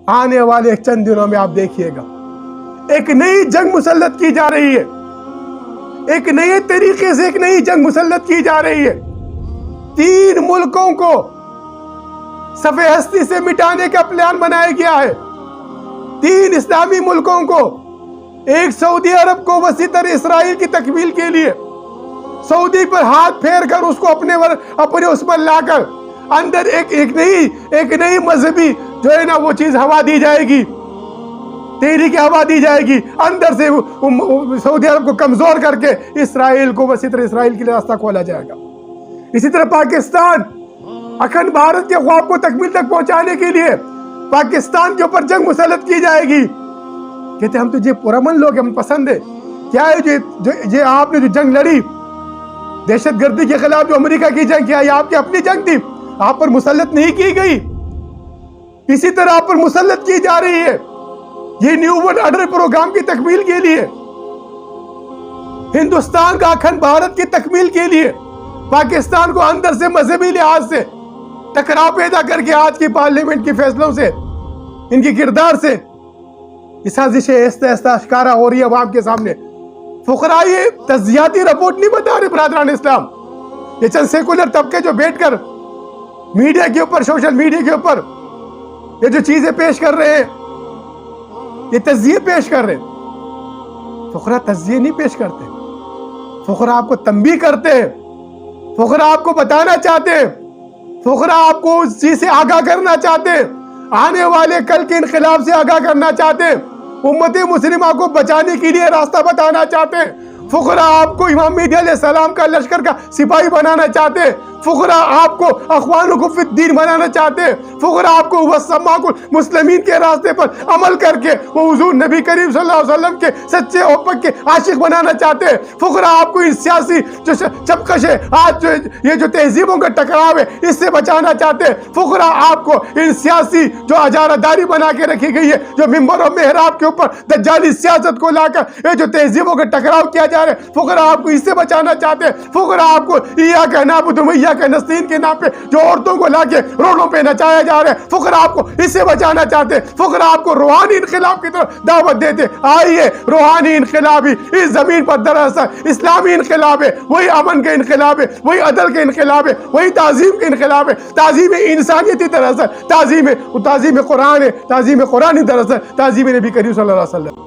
آنے والے چند دنوں میں آپ دیکھیے گا ایک نئی جنگ مسلط کی جا رہی ہے، ایک نئے طریقے سے ایک نئی جنگ مسلط کی جا رہی ہے۔ 3 ملکوں کو صفحہ ہستی سے مٹانے کا پلان بنایا گیا ہے۔ 3 اسلامی ملکوں کو، ایک سعودی عرب کو وسیع تر اسرائیل کی تکمیل کے لیے سعودی پر ہاتھ پھیر کر اس کو اپنے اس پر لا کر اندر ایک نئی مذہبی جو ہے نا وہ چیز ہوا دی جائے گی، تحریک ہوا دی جائے گی، اندر سے سعودی عرب کو کمزور کر کے اسرائیل کو وسیع تر اسرائیل کے لیے راستہ کھولا جائے گا۔ اسی طرح پاکستان اکھنڈ بھارت کے خواب کو تکمیل تک پہنچانے کے لیے پاکستان کے اوپر جنگ مسلط کی جائے گی۔ کہتے ہم تو یہ پرامن لوگ ہم پسند ہے، کیا ہے جو آپ نے جو جنگ لڑی دہشت گردی کے خلاف، جو امریکہ کی جنگ کیا، یہ آپ کی اپنی جنگ تھی، آپ پر مسلط نہیں کی گئی، اسی طرح آپ پر مسلط کی جا رہی ہے یہ نیو ورلڈ آرڈر پروگرام کی تکمیل کے لیے، ہندوستان کا اکھنڈ بھارت کی تکمیل کے لیے، پاکستان کو اندر سے مذہبی لحاظ سے ٹکراؤ پیدا کر کے آج کی پارلیمنٹ کے فیصلوں سے، ان کی کردار سے یہ سازشیں ایستا ایستا اشکارا ہو رہی ہے عوام کے سامنے۔ فقراء یہ تجزیاتی رپورٹ نہیں بتا رہے برادران اسلام، یہ چند سیکولر طبقے جو بیٹھ کر میڈیا کے اوپر، سوشل میڈیا کے اوپر یہ جو چیزیں پیش کر رہے ہیں، یہ تجزیے پیش کر رہے ہیں۔ فقراء تجزیے نہیں پیش کرتے، فقراء آپ کو تنبیہ کرتے ہیں، فقراء آپ کو بتانا چاہتے ہیں، فقراء آپ کو اس چیز سے آگاہ کرنا چاہتے ہیں، آنے والے کل کے انقلاب سے آگاہ کرنا چاہتے ہیں، امت مسلمہ کو بچانے کے لیے راستہ بتانا چاہتے ہیں۔ فقراء آپ کو امام مہدی علیہ السلام کا لشکر کا سپاہی بنانا چاہتے ہیں، فقراء آپ کو اخوانکم فی الدین بنانا چاہتے ہیں، فقراء آپ کو وَسَمَّاكُمُ الْمُسْلِمِينَ کے راستے پر عمل کر کے وہ حضور نبی کریم صلی اللہ علیہ وسلم کے سچے اور پکے عاشق بنانا چاہتے ہیں۔ فقراء آپ کو اس سیاسی جو چپکش ہے، آج یہ جو تہذیبوں کا ٹکراؤ ہے، اس سے بچانا چاہتے ہیں۔ فقراء آپ کو ان سیاسی جو اجارہ داری بنا کے رکھی گئی ہے، جو ممبر و محراب کے اوپر دجالی سیاست کو لا کر یہ جو تہذیبوں کا ٹکراؤ کیا جا رہا ہے، فقراء آپ کو اس سے بچانا چاہتے ہیں۔ فقراء آپ کو ایاک نعبد و ایاک نستعین کے نام پہ جو عورتوں کو لا کے روڈوں پہ نچایا جا رہا ہے، فقراء آپ کو اس سے بچانا چاہتے ہیں۔ فقراء آپ کو روحانی انقلاب کی طرف دعوت دیتے، آئیے روحانی انقلاب ہی اس زمین پر دراصل اسلامی انقلاب ہے، وہی امن کا انقلاب ہے، وہی عدل کا انقلاب ہے، وہی تعظیم کا انقلاب ہے، تعظیم انسانیتی دراصل تعظیم قرآن ہے، تعظیم قرآن دراصل تعظیم نبی کریم صلی اللہ علیہ وسلم۔